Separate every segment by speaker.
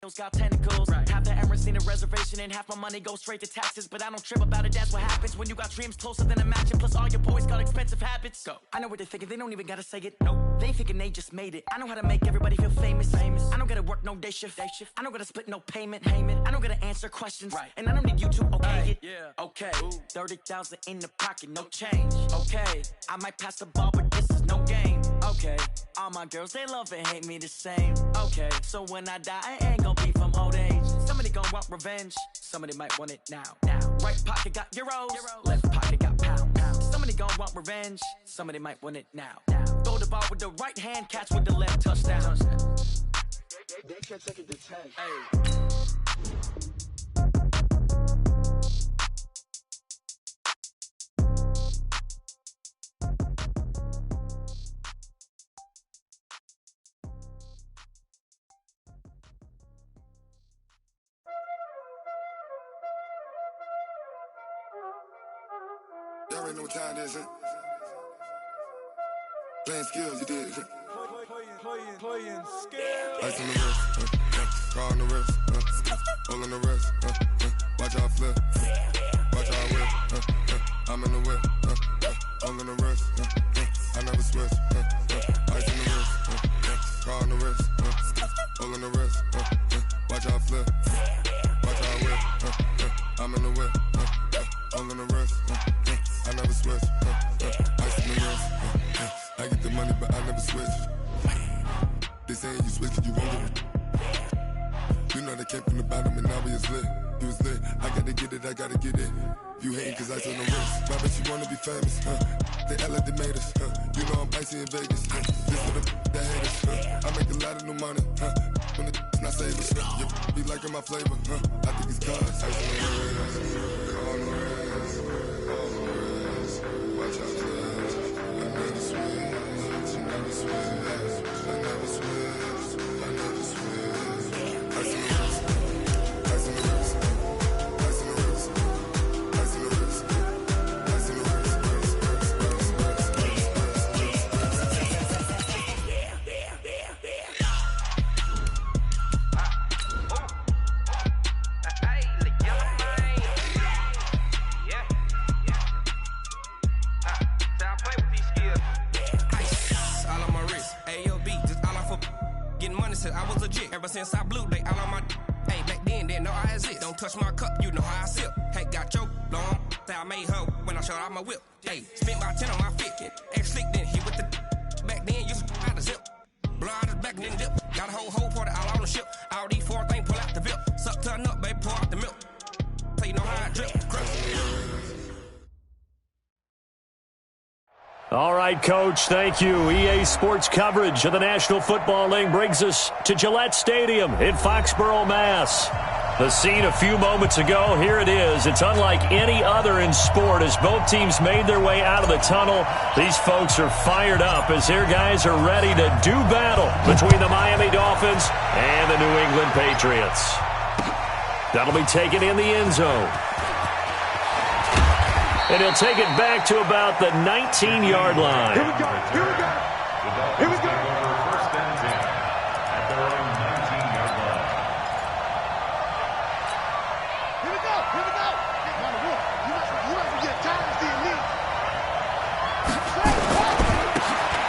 Speaker 1: those got tentacles. Right. Half the Emirates need a reservation and half my money goes straight to taxes. But I don't trip about it, that's what happens when you got dreams closer than a matching. Plus all your boys got expensive habits. Go. I know what they're thinking, they don't even gotta say it. Nope. They ain't thinking they just made it. I know how to make everybody feel famous. I don't gotta work no day shift. I don't gotta split no payment. I don't gotta answer questions. Right. And I don't need you to okay it. Yeah. Okay. 30,000 in the pocket, no change. Okay. I might pass the ball, but this is no game. Okay. All my girls, they love and hate me the same. Okay. So when I die, I ain't gonna be from old age. Somebody gon' want revenge. Somebody might want it now. Right pocket got euros. Left pocket got pounds. Somebody gon' want revenge. Somebody might want it now. Throw the ball with the right hand, catch with the left, touchdown. They can't take it to 10. Hey.
Speaker 2: Y'all already know what time it is, huh? Playing skills, you did.
Speaker 3: Playing skills.
Speaker 2: Ice on the wrist, car on the wrist, hole in the wrist, watch out flip, watch out whip, I'm in the whip, hole in the wrist, I never switch, ice on the wrist, car on the wrist, hole in the wrist, watch out flip, watch out whip, I'm in the whip, hole in the wrist, I never switch, ice on the wrist, I get the money but I never switch. They saying you switch it, you won't get it. You know they came from the bottom and now we is lit. You was lit, I gotta get it, I gotta get it. You hating cause ice on the wrist. I bet you wanna be famous, They act like they made us, You know I'm icy in Vegas, This for the that hate us, I make a lot of new money, When the not save us, You be liking my flavor, I think it's cause ice on the wrist, on the wrist, on the wrist. Watch out, please. I never switch, I never switch. I never switch, I never switch. Ice in the wrist, ice in the wrist, ice in the wrist, ice in the wrist, ice in the wrist,
Speaker 4: I was legit ever since I blew they all on my hey back then didn't know I exist. Don't touch my cup, you know how I sip. Hey, got your long I made her when I showed out my whip. Hey, spent about 10 on my fit. Ex slick then hit with the back then used to out the zip. Blow out his back then dip. Got a whole party all on the ship. All these four things pull out the VIP. Suck turn up, baby, pour out the milk. Tell you know how I drip.
Speaker 5: All right, Coach, thank you. EA Sports coverage of the National Football League brings us to Gillette Stadium in Foxborough, Mass. The scene a few moments ago, here it is. It's unlike any other in sport as both teams made their way out of the tunnel. These folks are fired up as their guys are ready to do battle between the Miami Dolphins and the New England Patriots. That'll be taken in the end zone. And he'll take it back to about the 19-yard line.
Speaker 3: Here we go. Here we go. Here we go.
Speaker 6: First and 10 at their own 19-yard line.
Speaker 3: Here we go. Here we go. You might forget time to elite.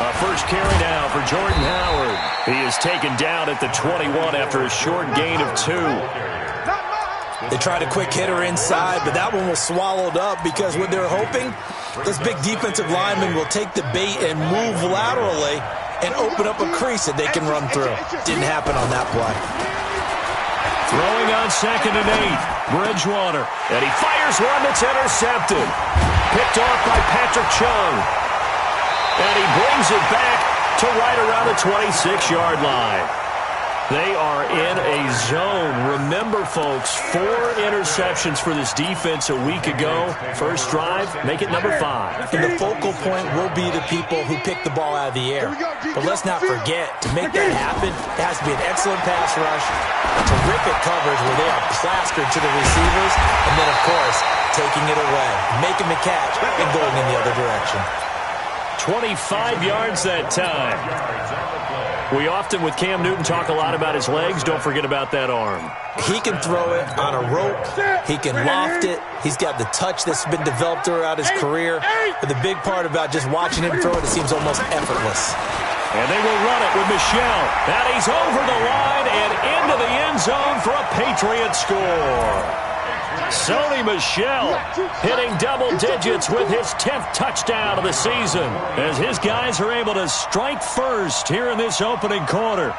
Speaker 5: A first carry now for Jordan Howard. He is taken down at the 21 after a short gain of 2.
Speaker 7: They tried a quick hitter inside, but that one was swallowed up because what they're hoping, this big defensive lineman will take the bait and move laterally and open up a crease that they can run through. Didn't happen on that play.
Speaker 5: Throwing on 2nd and 8, Bridgewater. And he fires one that's intercepted. Picked off by Patrick Chung. And he brings it back to right around the 26-yard line. They are in a zone. Remember, folks, 4 interceptions for this defense a week ago. First drive, make it number 5.
Speaker 7: And the focal point will be the people who pick the ball out of the air. But let's not forget, to make that happen, it has to be an excellent pass rush, terrific coverage where they are plastered to the receivers, and then, of course, taking it away, making the catch, and going in the other direction.
Speaker 5: 25 yards that time. We often, with Cam Newton, talk a lot about his legs. Don't forget about that arm.
Speaker 7: He can throw it on a rope. He can loft it. He's got the touch that's been developed throughout his career. But the big part about just watching him throw it, it seems almost effortless.
Speaker 5: And they will run it with Michel. And he's over the line and into the end zone for a Patriot score. Sony Michel hitting double digits with his 10th touchdown of the season as his guys are able to strike first here in this opening quarter.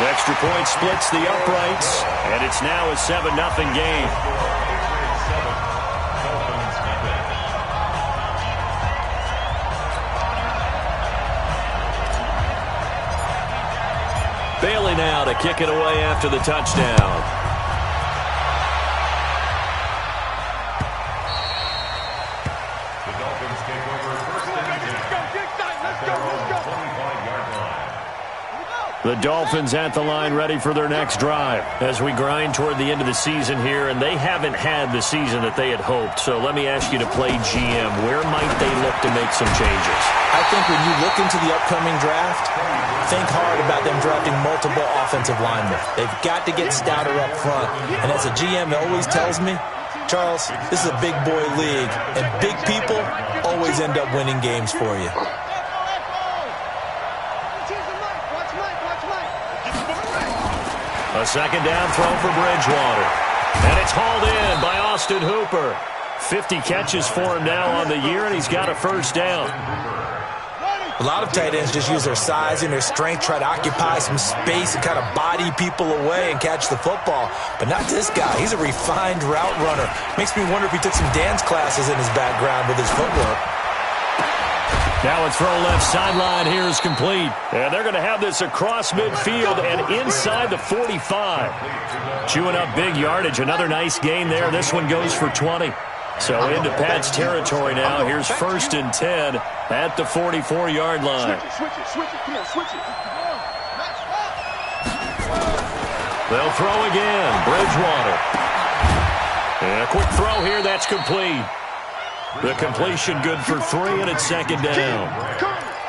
Speaker 5: Extra point splits the uprights, and it's now a 7-0 game. Bailey now to kick it away after the touchdown.
Speaker 6: The Dolphins take over first and 10 at their own 25-yard line.
Speaker 5: The Dolphins at the line ready for their next drive as we grind toward the end of the season here, and they haven't had the season that they had hoped. So let me ask you to play GM. Where might they look to make some changes?
Speaker 7: I think when you look into the upcoming draft, think hard about them drafting multiple offensive linemen. They've got to get stouter up front. And as a GM always tells me, Charles, this is a big boy league, and big people always end up winning games for you.
Speaker 5: A second down throw for Bridgewater. And it's hauled in by Austin Hooper. 50 catches for him now on the year, and he's got a first down.
Speaker 7: A lot of tight ends just use their size and their strength, try to occupy some space and kind of body people away and catch the football. But not this guy. He's a refined route runner. Makes me wonder if he took some dance classes in his background with his footwork.
Speaker 5: Now a throw left sideline here is complete. And they're going to have this across midfield and inside the 45. Chewing up big yardage. Another nice gain there. This one goes for 20. So into Pat's territory now. Here's 1st and 10 at the 44-yard line.
Speaker 3: Switch it. Come on, switch it.
Speaker 5: They'll throw again. Bridgewater. And a quick throw here. That's complete. The completion good for 3, and it's 2nd down.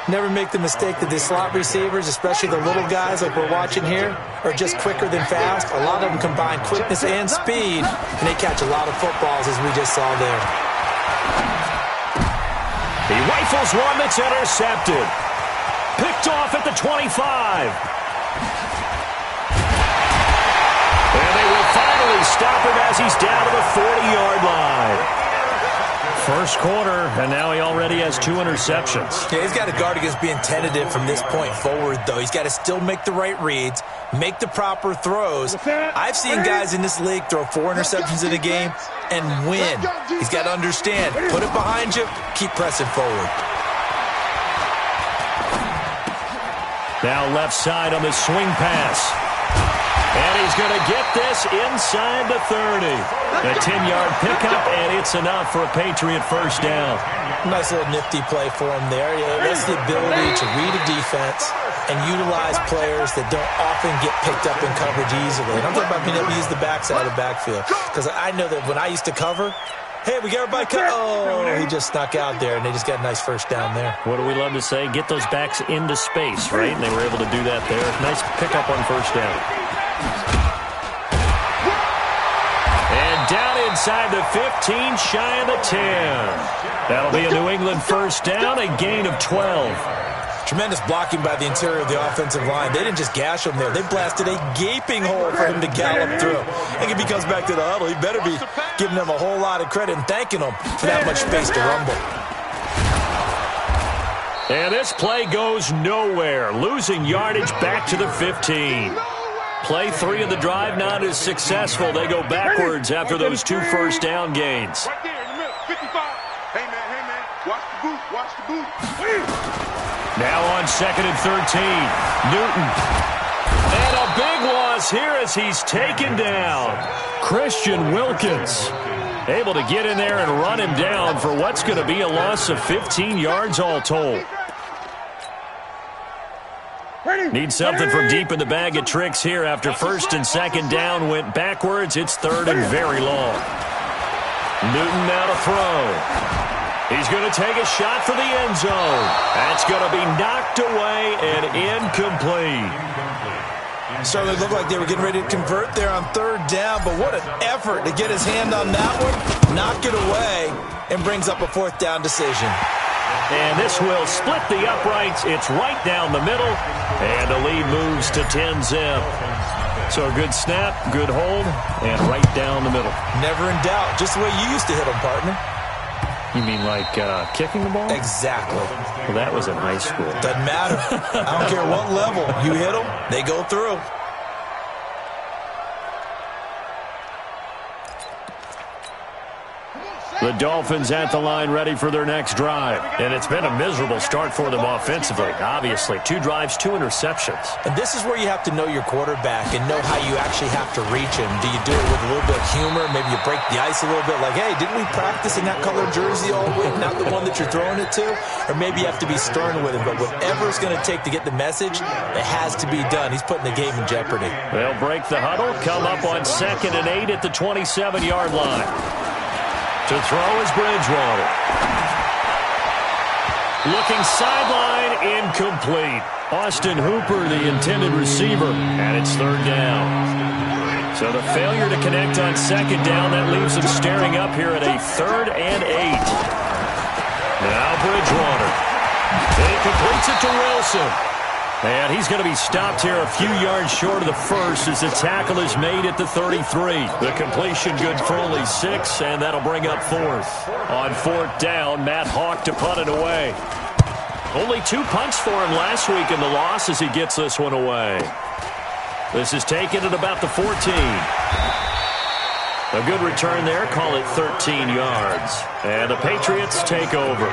Speaker 7: Never make the mistake that the slot receivers, especially the little guys like we're watching here, are just quicker than fast. A lot of them combine quickness and speed, and they catch a lot of footballs, as we just saw there.
Speaker 5: He rifles one that's intercepted. Picked off at the 25. And they will finally stop him as he's down to the 40-yard line. First quarter, and now he already has 2 interceptions.
Speaker 7: Yeah, he's got to guard against being tentative from this point forward, though. He's got to still make the right reads, make the proper throws. I've seen guys in this league throw 4 interceptions in a game and win. He's got to understand, put it behind you, keep pressing forward.
Speaker 5: Now left side on the swing pass. And he's going to get this inside the 30. A 10-yard pickup, and it's enough for a Patriot first down.
Speaker 7: Nice little nifty play for him there. Yeah, that's the ability to read a defense and utilize players that don't often get picked up in coverage easily. And I'm talking about being able to use the backside of the backfield. Because I know that when I used to cover, hey, we got everybody cut. Oh, he just snuck out there, and they just got a nice first down there.
Speaker 5: What do we love to say? Get those backs into space, right? And they were able to do that there. Nice pickup on first down. And down inside the 15, shy of the 10. That'll be a New England first down, a gain of 12.
Speaker 7: Tremendous blocking by the interior of the offensive line. They didn't just gash him there. They blasted a gaping hole for him to gallop through. I think if he comes back to the huddle, he better be giving them a whole lot of credit and thanking them for that much space to rumble.
Speaker 5: And this play goes nowhere, losing yardage back to the 15. Play 3 of the drive not as successful. They go backwards after those 2 first down gains.
Speaker 3: Right there in the middle, 55. Hey, man, watch the boot.
Speaker 5: Now on 2nd and 13, Newton. And a big loss here as he's taken down. Christian Wilkins able to get in there and run him down for what's going to be a loss of 15 yards all told. Need something from deep in the bag of tricks here after 1st and 2nd down went backwards. It's 3rd and very long. Newton now to throw. He's going to take a shot for the end zone. That's going to be knocked away and incomplete.
Speaker 7: Certainly looked like they were getting ready to convert there on third down, but what an effort to get his hand on that one, knock it away, and brings up a fourth down decision.
Speaker 5: And this will split the uprights. It's right down the middle, and the lead moves to 10-zip. So a good snap, good hold, and right down the middle.
Speaker 7: Never in doubt, just the way you used to hit them, partner.
Speaker 5: You mean like kicking the ball?
Speaker 7: Exactly.
Speaker 5: Well, that was in high school.
Speaker 7: Doesn't matter. I don't care what level. You hit them, they go through.
Speaker 5: The Dolphins at the line ready for their next drive. And it's been a miserable start for them offensively, obviously. 2 drives, 2 interceptions.
Speaker 7: And this is where you have to know your quarterback and know how you actually have to reach him. Do you do it with a little bit of humor? Maybe you break the ice a little bit like, hey, didn't we practice in that colored jersey all week, not the one that you're throwing it to? Or maybe you have to be stern with him. But whatever it's going to take to get the message, it has to be done. He's putting the game in jeopardy.
Speaker 5: They'll break the huddle, come up on 2nd and 8 at the 27-yard line. To throw is Bridgewater. Looking sideline, incomplete. Austin Hooper, the intended receiver, and it's 3rd down. So the failure to connect on 2nd down, that leaves them staring up here at a 3rd and 8. Now Bridgewater. He completes it to Wilson. And he's going to be stopped here a few yards short of the first as the tackle is made at the 33. The completion good for only 6, and that'll bring up 4th. On 4th down, Matt Hawk to punt it away. Only 2 punts for him last week in the loss as he gets this one away. This is taken at about the 14. A good return there, call it 13 yards. And the Patriots take over.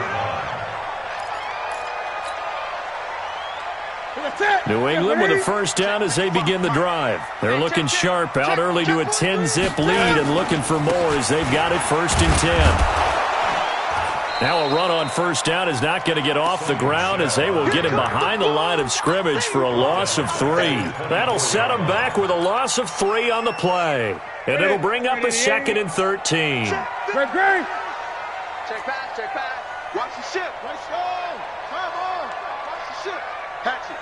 Speaker 5: New England with a first down as they begin the drive. They're looking sharp out early to a 10-zip lead and looking for more as they've got it 1st and 10. Now a run on first down is not going to get off the ground as they will get him behind the line of scrimmage for a loss of 3. That'll set them back with a loss of 3 on the play. And it'll bring up a 2nd and 13.
Speaker 3: Check back. Watch the ship. Let's go. Come on. Watch the ship. Hatchet.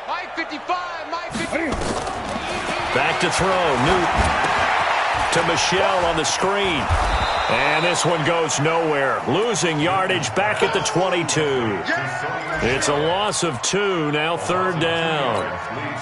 Speaker 3: Mike 55. Mike 50.
Speaker 5: Back to throw. Newton to Michelle on the screen. And this one goes nowhere. Losing yardage back at the 22. It's a loss of 2, now 3rd down.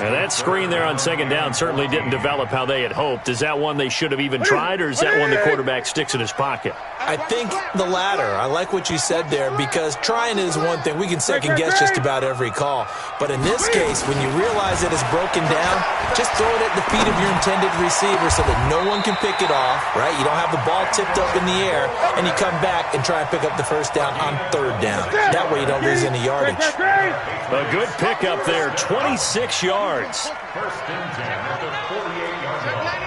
Speaker 5: And that screen there on 2nd down certainly didn't develop how they had hoped. Is that one they should have even tried, or is that one the quarterback sticks in his pocket?
Speaker 7: I think the latter. I like what you said there, because trying is one thing. We can second-guess just about every call. But in this case, when you realize it is broken down, just throw it at the feet of your intended receiver so that no one can pick it off, right? You don't have the ball tipped up in the air, and you come back and try and pick up the first down on 3rd down. That way you don't lose any yardage.
Speaker 5: A good pickup there, 26 yards.
Speaker 6: 1st and 10 at the 48-yard line.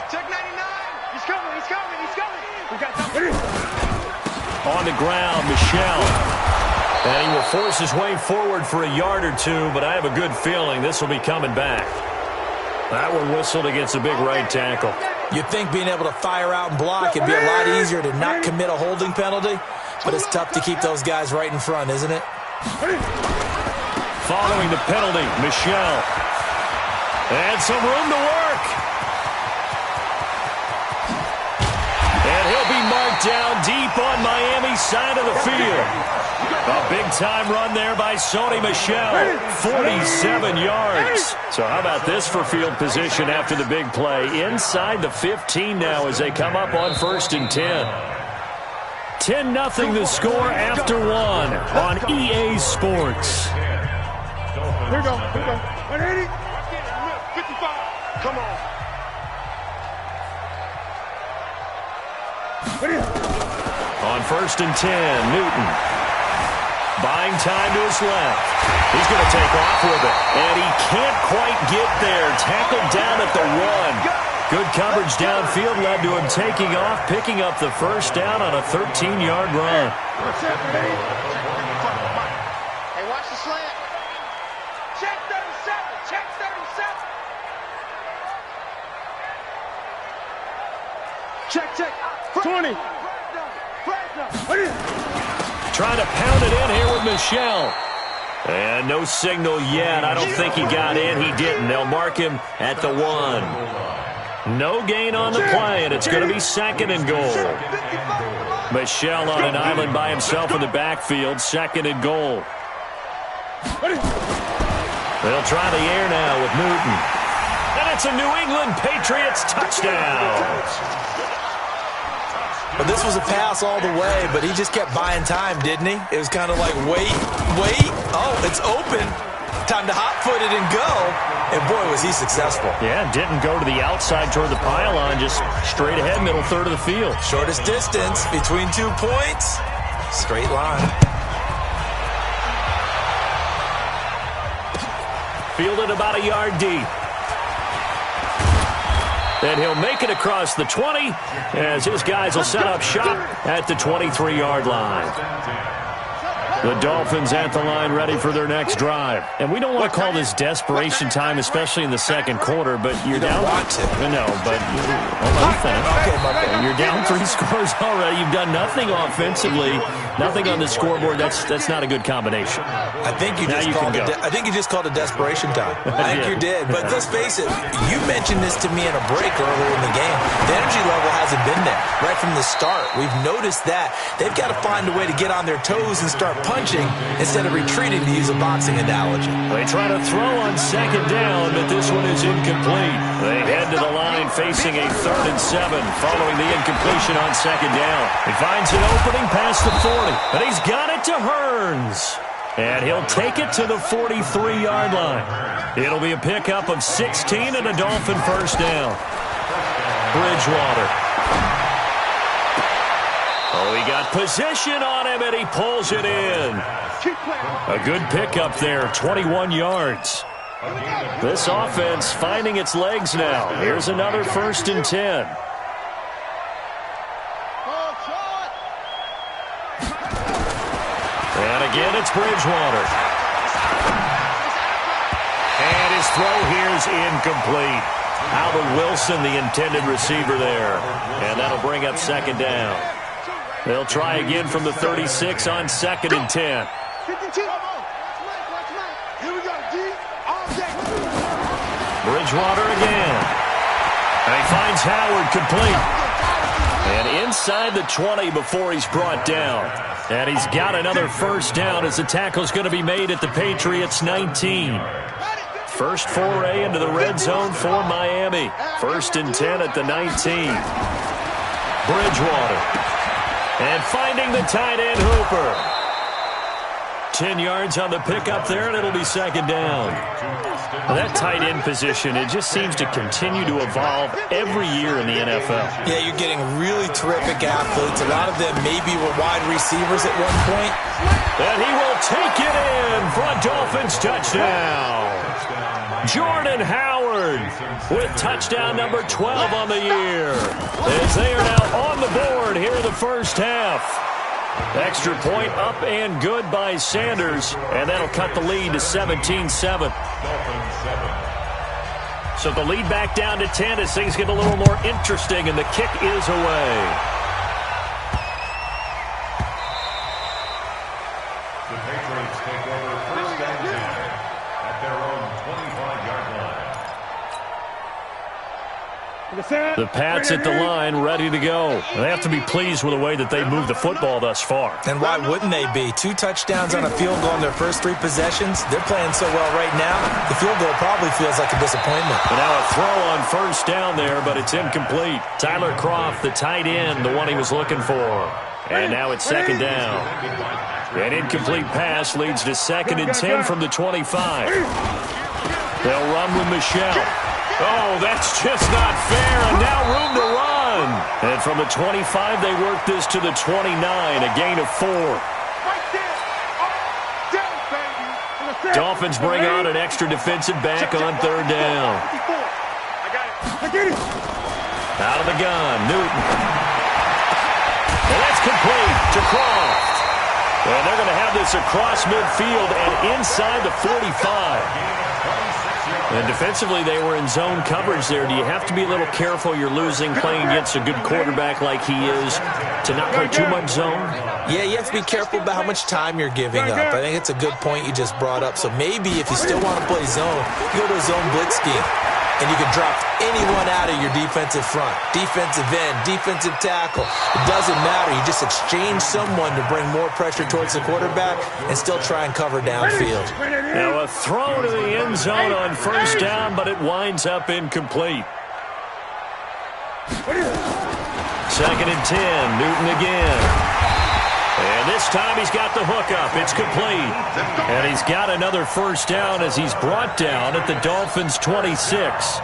Speaker 3: Check 99. He's coming. We got something.
Speaker 5: On the ground, Michelle. And he will force his way forward for a yard or 2, but I have a good feeling this will be coming back. That one whistled against a big right tackle.
Speaker 7: You'd think being able to fire out and block it'd be a lot easier to not commit a holding penalty, but it's tough to keep those guys right in front, isn't it?
Speaker 5: Following the penalty, Michelle. And some room to work. And he'll be marked down deep on Miami's side of the field. A big-time run there by Sony Michel, 47 yards. So how about this for field position after the big play? Inside the 15 now as they come up on 1st and 10. 10-0 the score after 1 on EA Sports.
Speaker 3: Here we go. 180. 55. Come on.
Speaker 5: On 1st and 10, Newton. Buying time to his left. He's going to take off with it. And he can't quite get there. Tackled down at the 1. Good coverage downfield led to him taking off, picking up the first down on a 13-yard run.
Speaker 3: Hey, watch the slant. Check 37. Check. 20.
Speaker 5: Trying to pound it in here with Michel. And no signal yet. I don't think he got in. He didn't. They'll mark him at the 1. No gain on the play, and it's going to be 2nd and goal. Michel on an island by himself in the backfield. 2nd and goal. They'll try the air now with Newton. And it's a New England Patriots touchdown.
Speaker 7: But this was a pass all the way, but he just kept buying time, didn't he? It was kind of like, wait. Oh, it's open. Time to hot-foot it and go. And, boy, was he successful.
Speaker 5: Yeah, didn't go to the outside toward the pylon, just straight ahead, middle third of the field.
Speaker 7: Shortest distance between 2 points. Straight line.
Speaker 5: Fielded about a yard deep. And he'll make it across the 20 as his guys will set up shop at the 23-yard line. The Dolphins at the line ready for their next drive. And we don't want to call this desperation time, especially in the second quarter, but you're down.
Speaker 7: Want to.
Speaker 5: No, but hold on, finish.
Speaker 7: Okay.
Speaker 5: You're down 3 scores already. You've done nothing offensively, nothing on the scoreboard. That's not a good combination.
Speaker 7: I think you just called it desperation time. I think you did. But let's face it, you mentioned this to me in a break earlier in the game. The energy level hasn't been there right from the start. We've noticed that. They've got to find a way to get on their toes and start punching instead of retreating, to use a boxing analogy.
Speaker 5: They try to throw on 2nd down, but this one is incomplete. They head to the line facing a 3rd and 7 following the incompletion on 2nd down. He finds an opening past the 40, but he's got it to Hearns. And he'll take it to the 43-yard line. It'll be a pickup of 16 and a Dolphin first down. Bridgewater. Oh, he got position on him, and he pulls it in. A good pickup there, 21 yards. This offense finding its legs now. Here's another 1st and 10. And again, it's Bridgewater. And his throw here is incomplete. Albert Wilson, the intended receiver there. And that'll bring up 2nd down. They'll try again from the 36 on 2nd and 10. Bridgewater again. And he finds Howard complete. And inside the 20 before he's brought down. And he's got another first down as the tackle's going to be made at the Patriots 19. First foray into the red zone for Miami. 1st and 10 at the 19. Bridgewater. And finding the tight end, Hooper. 10 yards on the pickup there, and it'll be 2nd down. That tight end position, it just seems to continue to evolve every year in the NFL.
Speaker 7: Yeah, you're getting really terrific athletes. A lot of them maybe were wide receivers at one point.
Speaker 5: And he will take it in for a Dolphins touchdown. Jordan Howard with touchdown number 12 on the year. As they are now on the board here in the first half. Extra point up and good by Sanders, and that'll cut the lead to 17-7. So the lead back down to 10 as things get a little more interesting, and the kick is away.
Speaker 6: The Patriots take over 1st and 10 at their own 25-yard line.
Speaker 5: The Pats at the line, ready to go. They have to be pleased with the way that they moved the football thus far.
Speaker 7: And why wouldn't they be? 2 touchdowns on a field goal in their first 3 possessions. They're playing so well right now, the field goal probably feels like a disappointment.
Speaker 5: And now a throw on first down there, but it's incomplete. Tyler Kroft, the tight end, the one he was looking for. And now it's 2nd down. An incomplete pass leads to 2nd and 10 from the 25. They'll run with Michel. Oh, that's just not fair, and now room to run. And from the 25, they work this to the 29, a gain of 4. Dolphins bring on an extra defensive back on 3rd down. Out of the gun, Newton. And that's complete to Kroft. And they're going to have this across midfield and inside the 45. And defensively, they were in zone coverage there. Do you have to be a little careful you're losing playing against a good quarterback like he is to not play too much zone?
Speaker 7: Yeah, you have to be careful about how much time you're giving up. I think it's a good point you just brought up. So maybe if you still want to play zone, you go to a zone blitz scheme. And you can drop anyone out of your defensive front, defensive end, defensive tackle. It doesn't matter. You just exchange someone to bring more pressure towards the quarterback and still try and cover downfield.
Speaker 5: Now a throw to the end zone on first down, but it winds up incomplete. 2nd and 10, Newton again. And this time he's got the hookup. It's complete. And he's got another first down as he's brought down at the Dolphins' 26.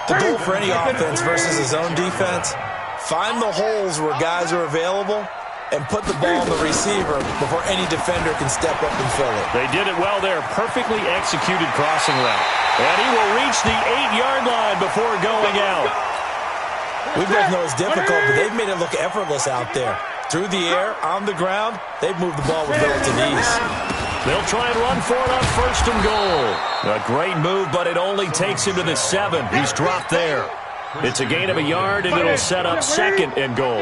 Speaker 7: The goal for any offense versus a zone defense, find the holes where guys are available and put the ball on the receiver before any defender can step up and fill it.
Speaker 5: They did it well there. Perfectly executed crossing route. And he will reach the 8-yard line before going out.
Speaker 7: We both know it's difficult, but they've made it look effortless out there. Through the air, on the ground, they've moved the ball with relative ease.
Speaker 5: They'll try and run for it on 1st and goal. A great move, but it only takes him to the 7. He's dropped there. It's a gain of a yard, and it'll set up 2nd and goal.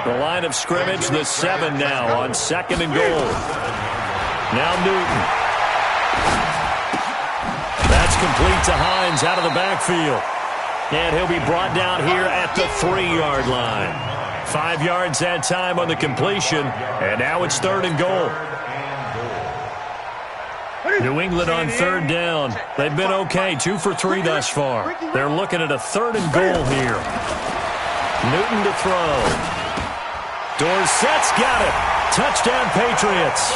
Speaker 5: The line of scrimmage, the 7 now on 2nd and goal. Now Newton. That's complete to Hines out of the backfield. And he'll be brought down here at the 3-yard line. 5 yards that time on the completion, and now it's 3rd and goal. New England on 3rd down. They've been okay, 2 for 3 thus far. They're looking at a 3rd and goal here. Newton to throw. Dorsett's got it. Touchdown, Patriots.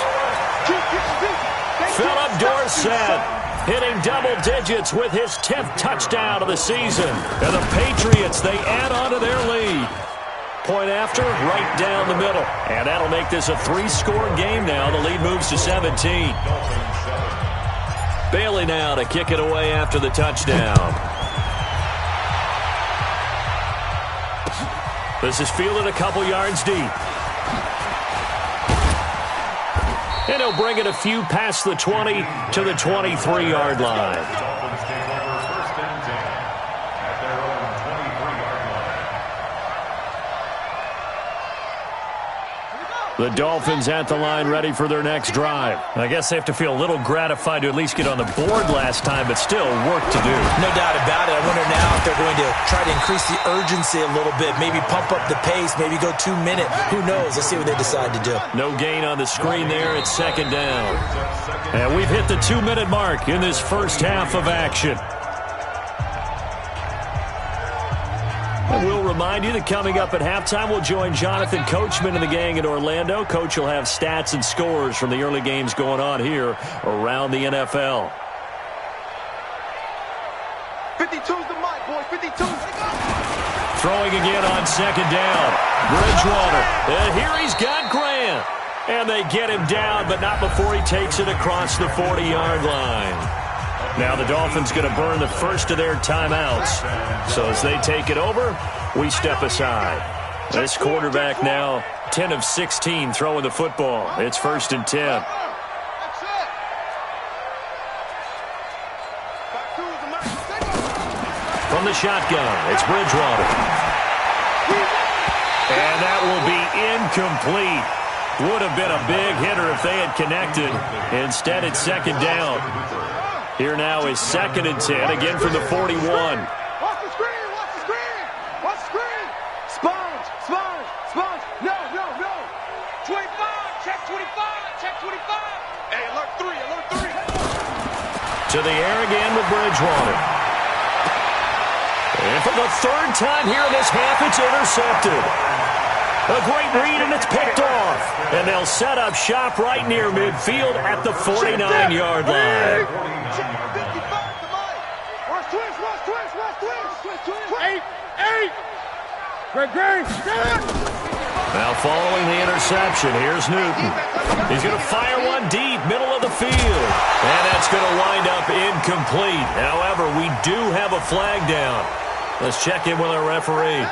Speaker 5: Philip Dorsett hitting double digits with his 10th touchdown of the season. And the Patriots, they add on to their lead. Point after, right down the middle. And that'll make this a 3-score game now. The lead moves to 17. Bailey now to kick it away after the touchdown. This is fielded a couple yards deep. And he'll bring it a few past the 20 to the 23-yard line. The Dolphins at the line ready for their next drive. I guess they have to feel a little gratified to at least get on the board last time, but still work to do.
Speaker 7: No doubt about it. I wonder now if they're going to try to increase the urgency a little bit, maybe pump up the pace, maybe go 2-minute. Who knows? Let's see what they decide to do.
Speaker 5: No gain on the screen there. It's 2nd down. And we've hit the 2-minute mark in this first half of action. And we'll remind you that coming up at halftime, we'll join Jonathan Coachman and the gang in Orlando. Coach will have stats and scores from the early games going on here around the NFL.
Speaker 3: 52's the mic, boy. 52.
Speaker 5: Throwing again on 2nd down. Bridgewater. And here he's got Grant. And they get him down, but not before he takes it across the 40-yard line. Now the Dolphins going to burn the first of their timeouts. So as they take it over, we step aside. This quarterback now 10 of 16 throwing the football. It's 1st and 10. From the shotgun, it's Bridgewater. And that will be incomplete. Would have been a big hitter if they had connected. Instead, it's 2nd down. Here now is 2nd and 10, again from the 41.
Speaker 3: Watch the screen, watch the screen, watch the screen. Sponge, sponge, sponge. No. 25, check 25, check 25. Hey, alert 3, alert 3.
Speaker 5: To the air again with Bridgewater. And for the 3rd time here in this half, it's intercepted. A great read, and it's picked off. And they'll set up shop right near midfield at the 49-yard line. Now following the interception, here's Newton. He's going to fire one deep, middle of the field. And that's going to wind up incomplete. However, we do have a flag down. Let's check in with our referee.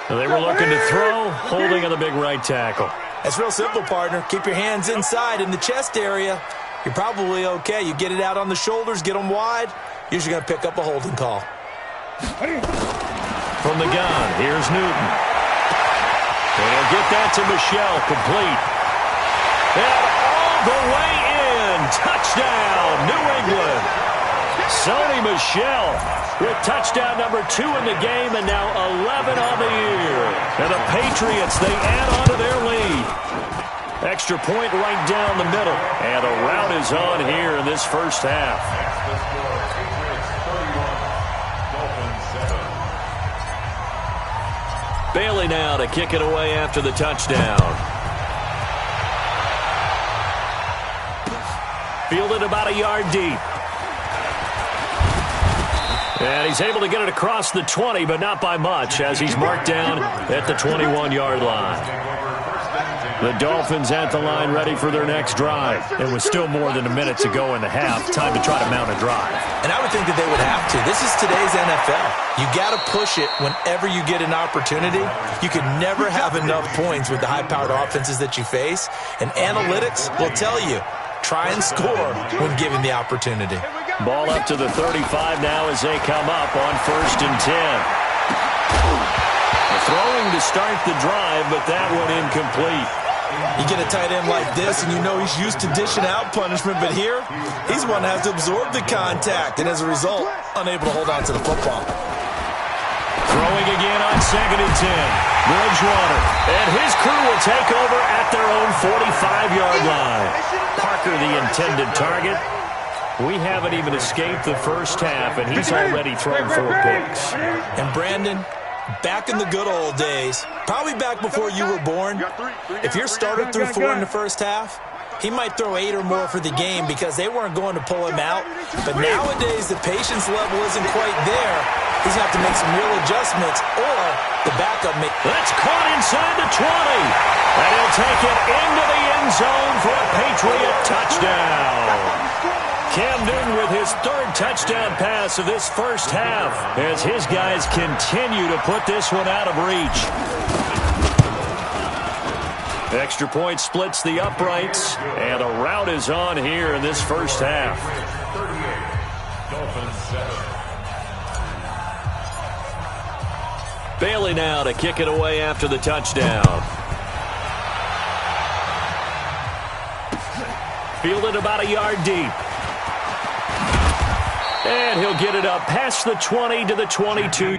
Speaker 5: They were looking to throw, holding on the big right tackle.
Speaker 7: It's real simple, partner. Keep your hands inside in the chest area. you're probably okay. You get it out on the shoulders, get them wide, usually going to pick up a holding call.
Speaker 5: From the gun, here's Newton. They'll get that to Michel, complete. And all the way in. Touchdown, New England. Sony Michel with touchdown number 2 in the game and now 11 on the year. And the Patriots, they add on to their lead. Extra point right down the middle. And a rout is on here in this first half. Bailey now to kick it away after the touchdown. Fielded about a yard deep. And he's able to get it across the 20, but not by much, as he's marked down at the 21-yard line. The Dolphins at the line ready for their next drive. It was still more than a minute to go in the half. Time to try to mount a drive.
Speaker 7: And I would think that they would have to. This is today's NFL. You got to push it whenever you get an opportunity. You can never have enough points with the high-powered offenses that you face. And analytics will tell you, try and score when given the opportunity.
Speaker 5: Ball up to the 35 now as they come up on 1st and 10. Throwing to start the drive, but that one incomplete.
Speaker 7: You get a tight end like this, and you know he's used to dishing out punishment, but here, he's one that has to absorb the contact, and as a result, unable to hold on to the football.
Speaker 5: Throwing again on 2nd and 10. Bridgewater, and his crew will take over at their own 45-yard line. Parker, the intended target. We haven't even escaped the first half, and he's already thrown 4 picks.
Speaker 7: And Brandon, back in the good old days, probably back before you were born, if your starter threw 4 in the first half, he might throw 8 or more for the game because they weren't going to pull him out. But nowadays, the patience level isn't quite there. He's going to have to make some real adjustments, or the backup may...
Speaker 5: That's caught inside the 20. And he'll take it into the end zone for a Patriot touchdown. Cam Newton with his 3rd touchdown pass of this first half as his guys continue to put this one out of reach. Extra point splits the uprights, and a rout is on here in this first half.
Speaker 6: 38, Dolphins 7.
Speaker 5: Bailey now to kick it away after the touchdown. Fielded about a yard deep. And he'll get it up past the 20 to the 22.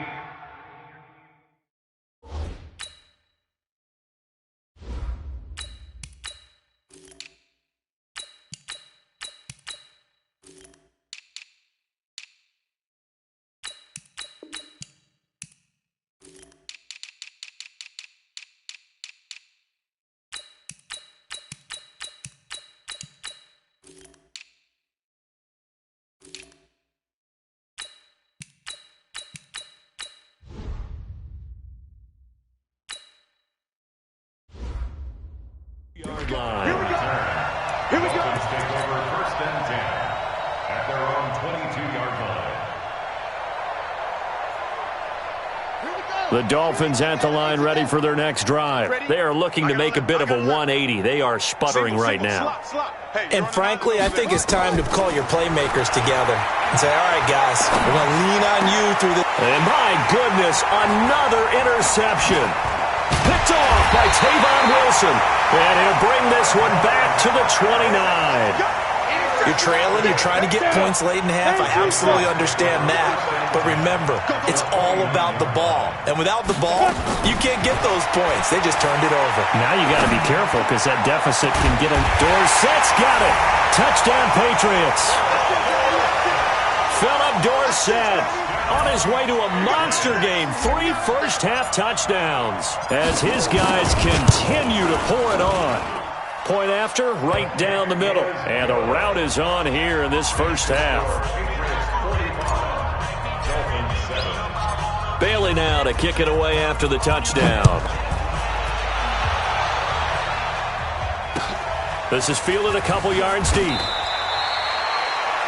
Speaker 5: Yard line.
Speaker 3: Here we go. Here we go.
Speaker 6: Dolphins take over 1st and 10 at their own 22-yard line.
Speaker 5: The Dolphins at the line ready for their next drive. They are looking to make a bit of a 180. They are sputtering right now.
Speaker 7: And frankly, I think it's time to call your playmakers together and say, all right, guys, we're going to lean on you through the...
Speaker 5: And my goodness, another interception. Picked off by Tavon Wilson. And he'll bring this one back to the 29.
Speaker 7: You're trailing, you're trying to get points late in half. I absolutely understand that. But remember, it's all about the ball. And without the ball, you can't get those points. They just turned it over.
Speaker 5: Now you got to be careful because that deficit can get a... Dorsett's got it. Touchdown, Patriots. Philip Dorsett on his way to a monster game. 3 first-half touchdowns as his guys continue to pour it on. Point after, right down the middle. And a rout is on here in this first half. Bailey now to kick it away after the touchdown. This is fielded a couple yards deep.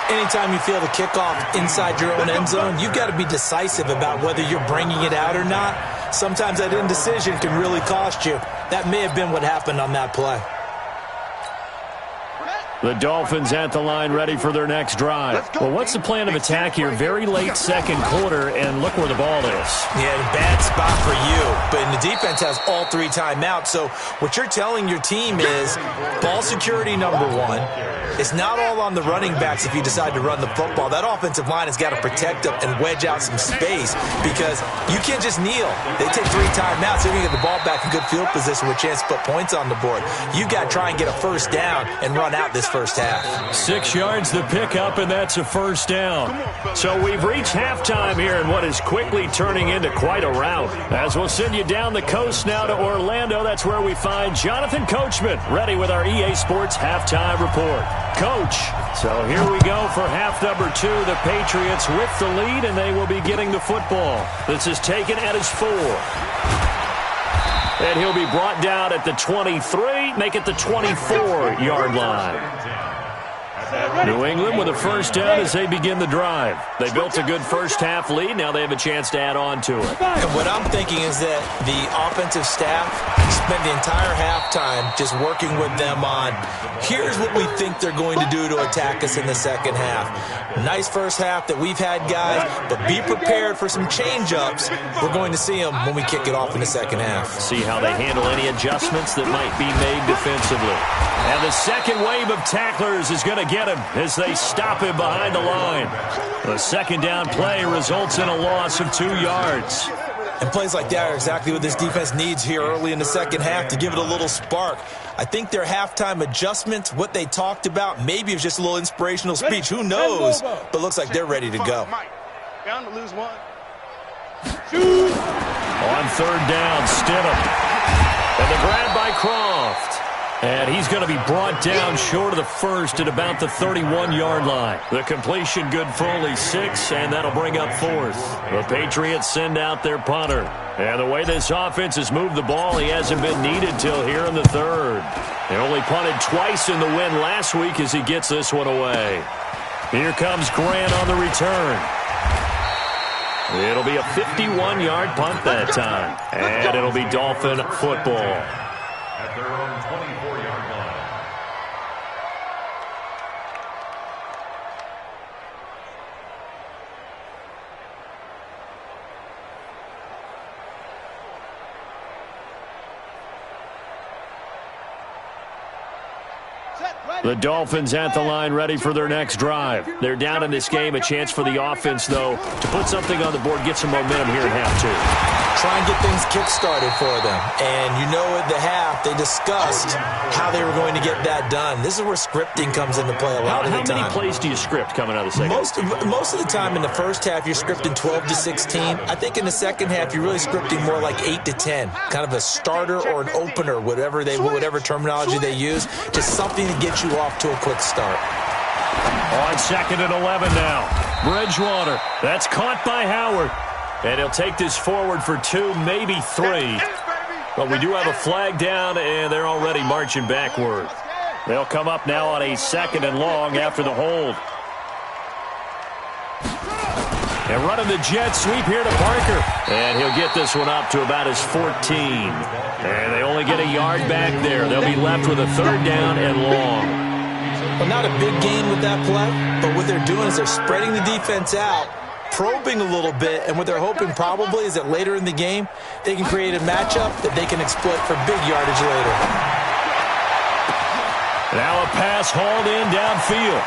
Speaker 7: Anytime you feel the kickoff inside your own end zone, you've got to be decisive about whether you're bringing it out or not. Sometimes that indecision can really cost you. That may have been what happened on that play.
Speaker 5: The Dolphins at the line ready for their next drive. Well, what's the plan of attack here? Very late second quarter, and look where the ball is.
Speaker 7: Yeah, bad spot for you. But the defense has all 3 timeouts. So what you're telling your team is ball security number 1. It's not all on the running backs if you decide to run the football. That offensive line has got to protect them and wedge out some space because you can't just kneel. They take 3 timeouts. They're going to get the ball back in good field position with a chance to put points on the board. You got to try and get a first down and run out this first half.
Speaker 5: 6 yards the pickup, and that's a first down. So we've reached halftime here in what is quickly turning into quite a rout. As we'll send you down the coast now to Orlando, that's where we find Jonathan Coachman, ready with our EA Sports halftime report. Coach, so here we go for half number 2. The Patriots with the lead, and they will be getting the football. This is taken at his 4. And he'll be brought down at the 23, make it the 24-yard line. New England with a first down as they begin the drive. They built a good first-half lead. Now they have a chance to add on to it.
Speaker 7: And what I'm thinking is that the offensive staff spent the entire halftime just working with them on, here's what we think they're going to do to attack us in the second half. Nice first half that we've had, guys, but be prepared for some change-ups. We're going to see them when we kick it off in the second half.
Speaker 5: See how they handle any adjustments that might be made defensively. And the second wave of tacklers is going to get him as they stop him behind the line. The second down play results in a loss of 2 yards.
Speaker 7: And plays like that are exactly what this defense needs here early in the second half to give it a little spark. I think their halftime adjustments, what they talked about, maybe it's just a little inspirational speech. Who knows? But looks like they're ready to go.
Speaker 3: Bound to lose 1.
Speaker 5: On third down, Stidham. And the grab by Croft. And he's going to be brought down short of the first at about the 31-yard line. The completion good for only 6, and that'll bring up 4th. The Patriots send out their punter. And the way this offense has moved the ball, he hasn't been needed till here in the 3rd. He only punted twice in the win last week as he gets this one away. Here comes Grant on the return. It'll be a 51-yard punt that time. And it'll be Dolphin football.
Speaker 6: At their own 24-yard line.
Speaker 5: The Dolphins at the line ready for their next drive. They're down in this game. A chance for the offense, though, to put something on the board, get some momentum here in half 2.
Speaker 7: Try and get things kick-started for them. And you know at the half, they discussed how they were going to get that done. This is where scripting comes into play a lot of the time.
Speaker 5: How many plays do you script coming out of the second?
Speaker 7: Most of the time in the first half, you're scripting 12 to 16. I think in the second half, you're really scripting more like 8 to 10. Kind of a starter or an opener, whatever terminology they use. Just something to get you off to a quick start.
Speaker 5: On 2nd and 11 now. Bridgewater. That's caught by Howard. And he'll take this forward for 2, maybe 3. But we do have a flag down, and they're already marching backward. They'll come up now on a 2nd and long after the hold. And running the jet sweep here to Parker. And he'll get this one up to about his 14. And they only get a yard back there. They'll be left with a 3rd down and long.
Speaker 7: Well, not a big gain with that play, but what they're doing is they're spreading the defense out, probing a little bit, and what they're hoping probably is that later in the game, they can create a matchup that they can exploit for big yardage later.
Speaker 5: Now a pass hauled in downfield.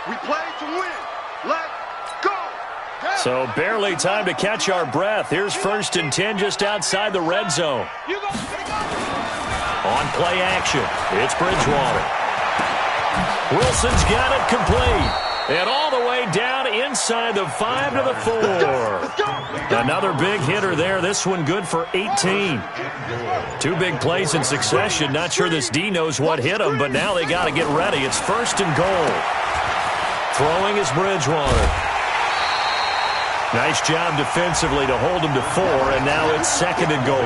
Speaker 3: We play to win. Let's go.
Speaker 5: So barely time to catch our breath. Here's 1st and 10 just outside the red zone. On play action, it's Bridgewater. Wilson's got it complete. And all the way down inside the 5 to the 4. Another big hitter there. This one good for 18. 2 big plays in succession. Not sure this D knows what hit him, but now they got to get ready. It's 1st and goal. Throwing is Bridgewater. Nice job defensively to hold them to 4, and now it's 2nd and goal.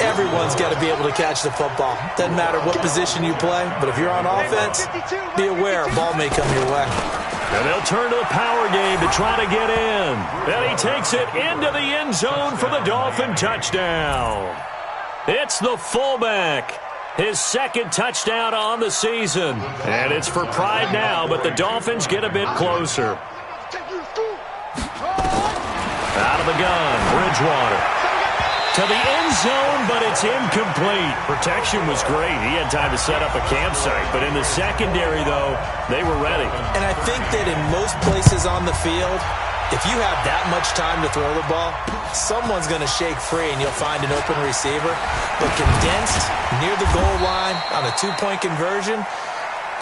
Speaker 7: Everyone's got to be able to catch the football. Doesn't matter what position you play, but if you're on offense, be aware a ball may come your way.
Speaker 5: And they'll turn to the power game to try to get in. And he takes it into the end zone for the Dolphin touchdown. It's the fullback. His 2nd touchdown on the season. And it's for pride now, but the Dolphins get a bit closer. Out of the gun, Bridgewater. To the end zone, but it's incomplete. Protection was great. He had time to set up a campsite. But in the secondary, though, they were ready.
Speaker 7: And I think that in most places on the field, if you have that much time to throw the ball, someone's going to shake free and you'll find an open receiver. But condensed near the goal line on a 2-point conversion,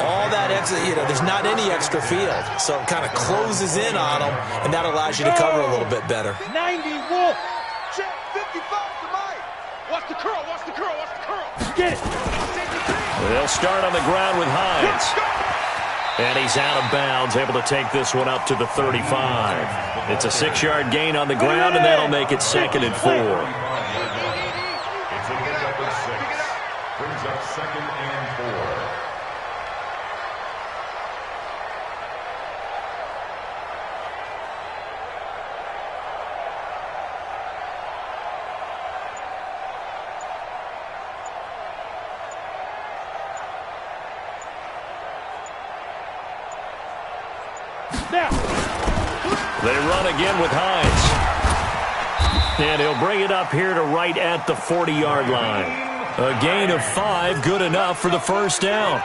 Speaker 7: all that extra, there's not any extra field. So it kind of closes in on them, and that allows you to cover a little bit better.
Speaker 3: 90 Wolf. Check 55 to Mike. Watch the curl, watch the curl, watch the curl. Get it.
Speaker 5: They'll start on the ground with Hines. And he's out of bounds, able to take this one up to the 35. It's a 6-yard gain on the ground, and that'll make it 2nd and 4.
Speaker 6: It's a pickup of 6. Brings up 2nd and 4.
Speaker 5: They run again with Hines. And he'll bring it up here to right at the 40-yard line. A gain of 5, good enough for the first down.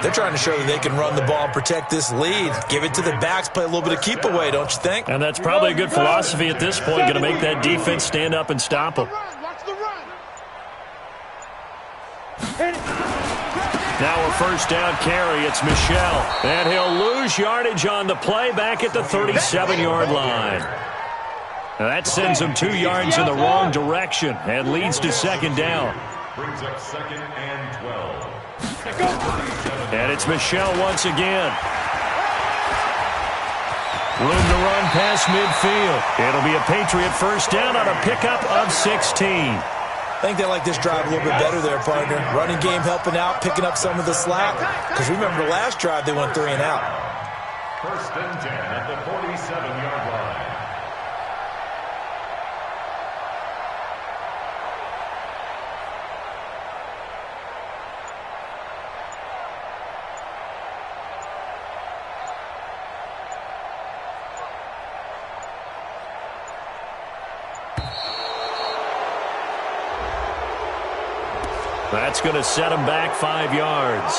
Speaker 7: They're trying to show that they can run the ball and protect this lead. Give it to the backs, play a little bit of keep away, don't you think?
Speaker 5: And that's probably a good philosophy at this point, going to make that defense stand up and stop them. Now a first down carry, it's Michel. And he'll lose yardage on the play back at the 37-yard line. Now that sends him 2 yards in the wrong direction and leads to 2nd down.
Speaker 6: Brings up 2nd and 12.
Speaker 5: And it's Michel once again. Room to run past midfield. It'll be a Patriot first down on a pickup of 16.
Speaker 7: I think they like this drive a little bit better there, partner. Running game helping out, picking up some of the slack. Because remember the last drive, they went 3 and out.
Speaker 6: 1st and 10 at the 47-yard line.
Speaker 5: That's going to set him back 5 yards.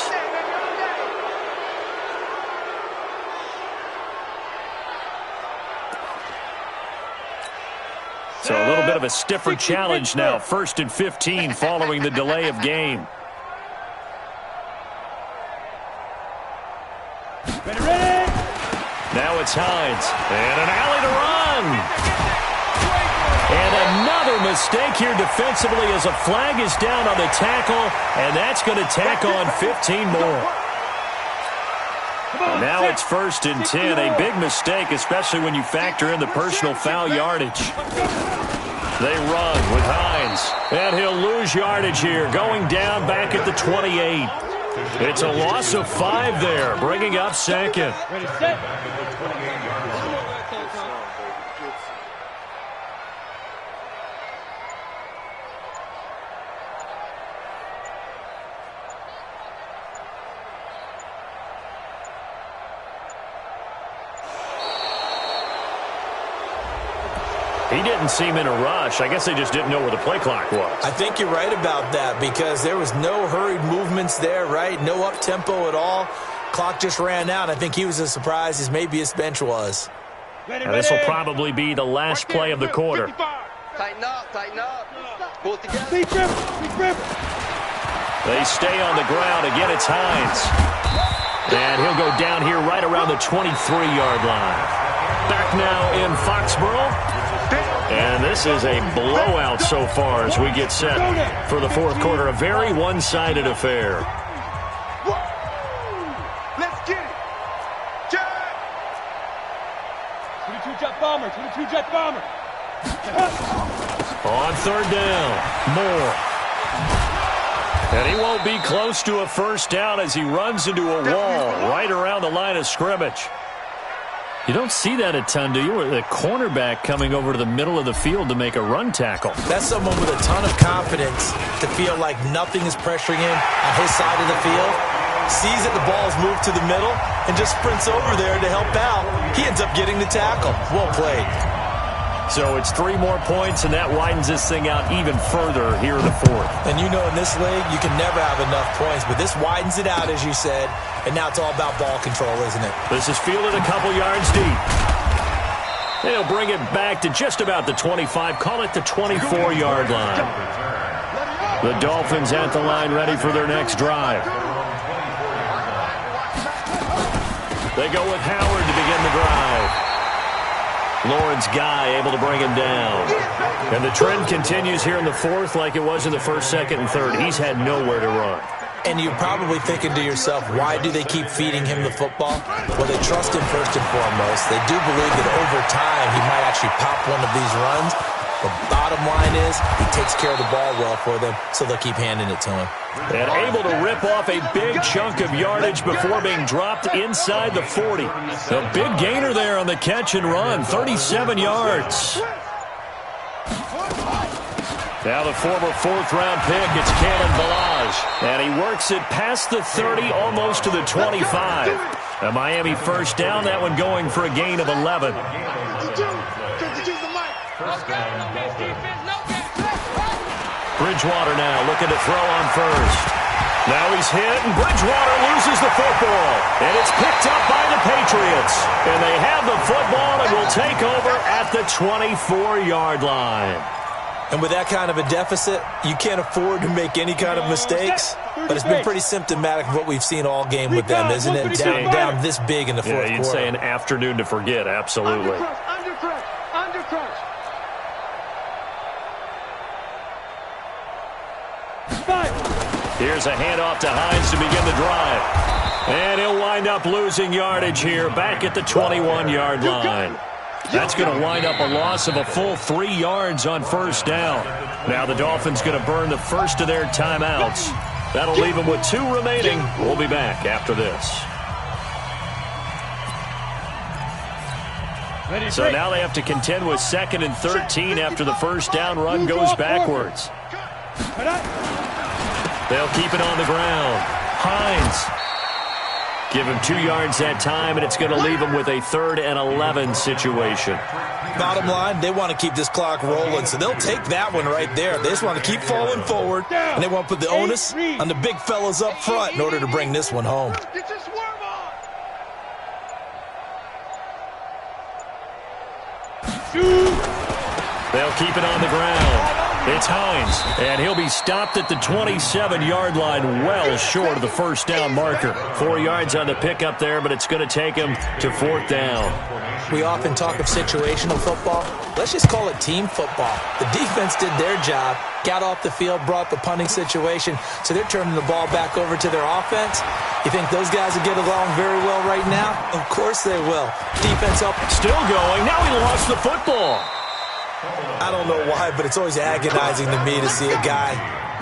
Speaker 5: So a little bit of a stiffer challenge now. 1st and 15 following the delay of game. Now it's Hines. And an alley to run. And another mistake here defensively as a flag is down on the tackle, and that's going to tack on 15 more. Now it's 1st and 10, a big mistake, especially when you factor in the personal foul yardage. They run with Hines, and he'll lose yardage here, going down back at the 28. It's a loss of 5 there, bringing up 2nd. He didn't seem in a rush. I guess they just didn't know where the play clock was.
Speaker 7: I think you're right about that because there was no hurried movements there, right? No up-tempo at all. Clock just ran out. I think he was as surprised as maybe his bench was.
Speaker 5: This will probably be the last play of the quarter.
Speaker 3: Tighten up, tighten up. Pull it together.
Speaker 5: They stay on the ground. Again, it's Hines. And he'll go down here right around the 23-yard line. Back now in Foxborough. And this is a blowout so far as we get set for the 4th quarter. A very one-sided affair.
Speaker 3: Let's get it. Jet bomber, 22 jet bomber.
Speaker 5: On third down, Moore. And he won't be close to a first down as he runs into a wall right around the line of scrimmage. You don't see that a ton, do you? The cornerback coming over to the middle of the field to make a run tackle.
Speaker 7: That's someone with a ton of confidence to feel like nothing is pressuring him on his side of the field. Sees that the ball's moved to the middle and just sprints over there to help out. He ends up getting the tackle. Well played.
Speaker 5: So it's 3 more points, and that widens this thing out even further here in the fourth.
Speaker 7: And you know in this league, you can never have enough points, but this widens it out, as you said, and now it's all about ball control, isn't it?
Speaker 5: This is fielded a couple yards deep. They'll bring it back to just about the 25, call it the 24-yard line. The Dolphins at the line ready for their next drive. They go with Howard to begin the drive. Lawrence Guy able to bring him down. And the trend continues here in the fourth like it was in the first, second, and third. He's had nowhere to run.
Speaker 7: And you're probably thinking to yourself, why do they keep feeding him the football? Well, they trust him first and foremost. They do believe that over time he might actually pop one of these runs. The bottom line is he takes care of the ball well for them, so they'll keep handing it to him.
Speaker 5: And able to rip off a big chunk of yardage before being dropped inside the 40. A big gainer there on the catch and run, 37 yards. Now the former fourth-round pick, it's Kalen Ballage. And he works it past the 30, almost to the 25. A Miami first down, that one going for a gain of 11. Bridgewater now looking to throw on first. Now he's hit, and Bridgewater loses the football. And it's picked up by the Patriots. And they have the football and will take over at the 24-yard line.
Speaker 7: And with that kind of a deficit, you can't afford to make any kind of mistakes. But it's been pretty symptomatic of what we've seen all game with them, isn't it? Down this big in the fourth quarter.
Speaker 5: You'd say an afternoon to forget, absolutely.
Speaker 3: Undercrush.
Speaker 5: Here's a handoff to Hines to begin the drive. And he'll wind up losing yardage here back at the 21-yard line. That's going to wind up a loss of a full 3 yards on first down. Now the Dolphins going to burn the first of their timeouts. That'll leave them with 2 remaining. We'll be back after this. So now they have to contend with 2nd and 13 after the first down run goes backwards. They'll keep it on the ground. Hines. Give him 2 yards that time, and it's going to leave him with a 3rd and 11 situation.
Speaker 7: Bottom line, they want to keep this clock rolling, so they'll take that one right there. They just want to keep falling forward, and they want to put the onus on the big fellas up front in order to bring this one home.
Speaker 5: They'll keep it on the ground. It's Hines, and he'll be stopped at the 27-yard line, well short of the first down marker. 4 yards on the pickup there, but it's going to take him to 4th down.
Speaker 7: We often talk of situational football. Let's just call it team football. The defense did their job, got off the field, brought the punting situation, so they're turning the ball back over to their offense. You think those guys will get along very well right now? Of course they will. Defense up.
Speaker 5: Still going. Now he lost the football.
Speaker 7: I don't know why, but it's always agonizing to me to see a guy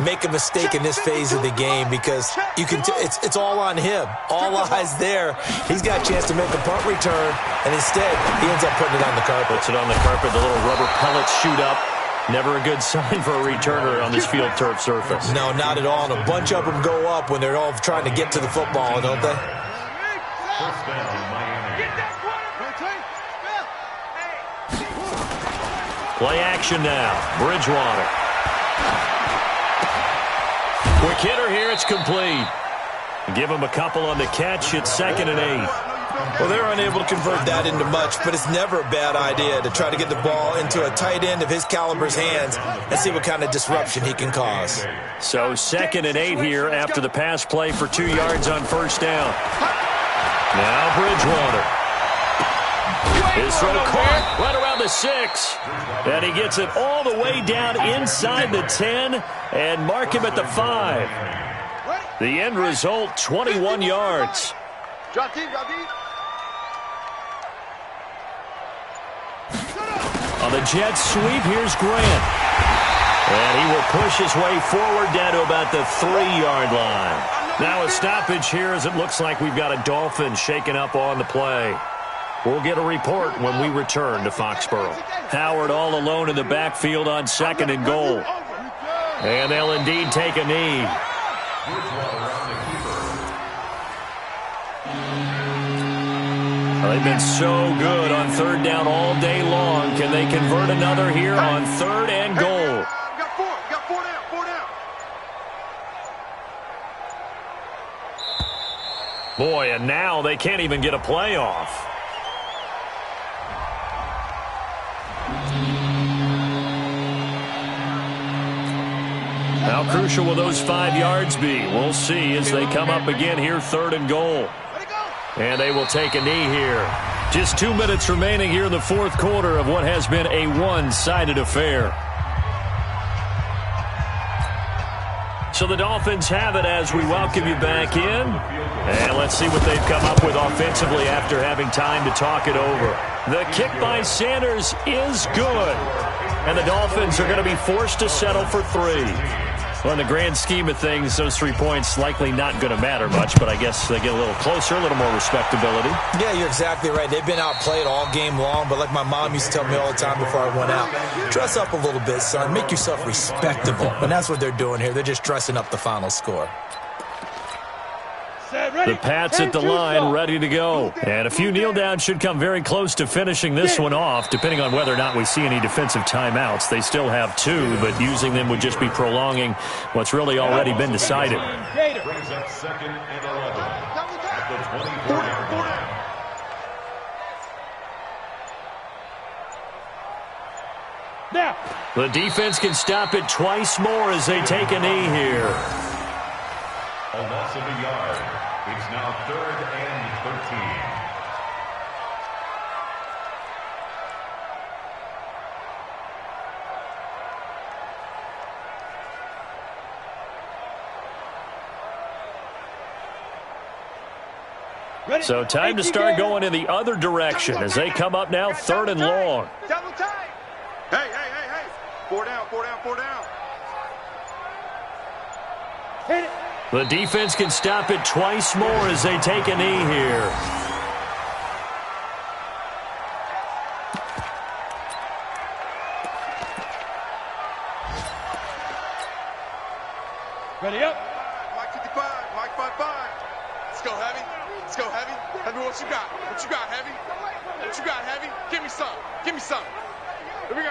Speaker 7: make a mistake in this phase of the game because you can it's all on him. All eyes there. He's got a chance to make a punt return, and instead he ends up putting it on the carpet.
Speaker 5: Puts it on the carpet. The little rubber pellets shoot up. Never a good sign for a returner on this field turf surface.
Speaker 7: No, not at all. And a bunch of them go up when they're all trying to get to the football, don't they?
Speaker 6: First down, Miami.
Speaker 5: Play action now. Bridgewater. Quick hitter here. It's complete. Give him a couple on the catch. It's 2nd and 8.
Speaker 7: Well, they're unable to convert that into much, but it's never a bad idea to try to get the ball into a tight end of his caliber's hands and see what kind of disruption he can cause.
Speaker 5: So 2nd and 8 here after the pass play for 2 yards on first down. Now Bridgewater. His throw caught right around the 6. And he gets it all the way down inside the 10 and mark him at the 5. The end result, 21 yards. the Jets sweep. Here's Grant. And he will push his way forward down to about the 3-yard line. Now a stoppage here as it looks like we've got a Dolphin shaking up on the play. We'll get a report when we return to Foxborough. Howard all alone in the backfield on 2nd and goal. And they'll indeed take a knee. They've been so good on 3rd down all day long. Can they convert another here on 3rd and goal?
Speaker 3: Got four down.
Speaker 5: Boy, and now they can't even get a play off. How crucial will those 5 yards be? We'll see as they come up again here, 3rd and goal. And they will take a knee here. Just 2 minutes remaining here in the 4th quarter of what has been a one-sided affair. So the Dolphins have it as we welcome you back in. And let's see what they've come up with offensively after having time to talk it over. The kick by Sanders is good. And the Dolphins are going to be forced to settle for 3. Well, in the grand scheme of things, those 3 points likely not going to matter much, but I guess they get a little closer, a little more respectability. Yeah, you're exactly right. They've been outplayed all game long, but like my mom used to tell me all the time before I went out, dress up a little bit, son. Make yourself respectable. And that's what they're doing here. They're just dressing up the final score. The Pats at the line, ready to go. And a few kneel downs should come very close to finishing this one off, depending on whether or not we see any defensive timeouts. They still have 2, but using them would just be prolonging what's really already been decided.
Speaker 6: Brings up 2nd and 11 at the 24-yard line.
Speaker 3: Now.
Speaker 5: The defense can stop it twice more as they take a knee here.
Speaker 6: A loss of a yard. It's now 3rd and 13.
Speaker 5: So time to start going in the other direction as they come up now 3rd and long.
Speaker 3: Double time. Hey. 4 down. Hit it.
Speaker 5: The defense can stop it twice more as they take a knee here.
Speaker 3: Ready up. Mike 55, Mike 55. Let's go, Heavy. Heavy, what you got? Heavy? What you got, Heavy? Give me some. Here we go.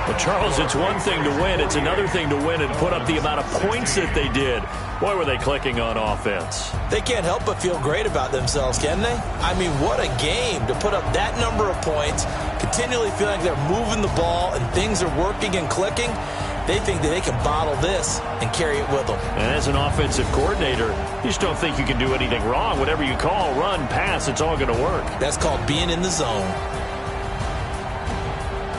Speaker 5: Well, Charles, it's one thing to win. It's another thing to win and put up the amount of points that they did. Boy, were they clicking on offense. They can't help but feel great about themselves, can they? I mean, what a game to put up that number of points, continually feeling like they're moving the ball and things are working and clicking. They think that they can bottle this and carry it with them. And as an offensive coordinator, you just don't think you can do anything wrong. Whatever you call, run, pass, it's all going to work. That's called being in the zone.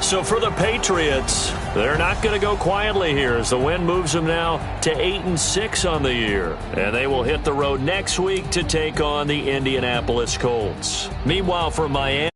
Speaker 5: So for the Patriots, they're not going to go quietly here as the win moves them now to 8-6 on the year. And they will hit the road next week to take on the Indianapolis Colts. Meanwhile, from Miami.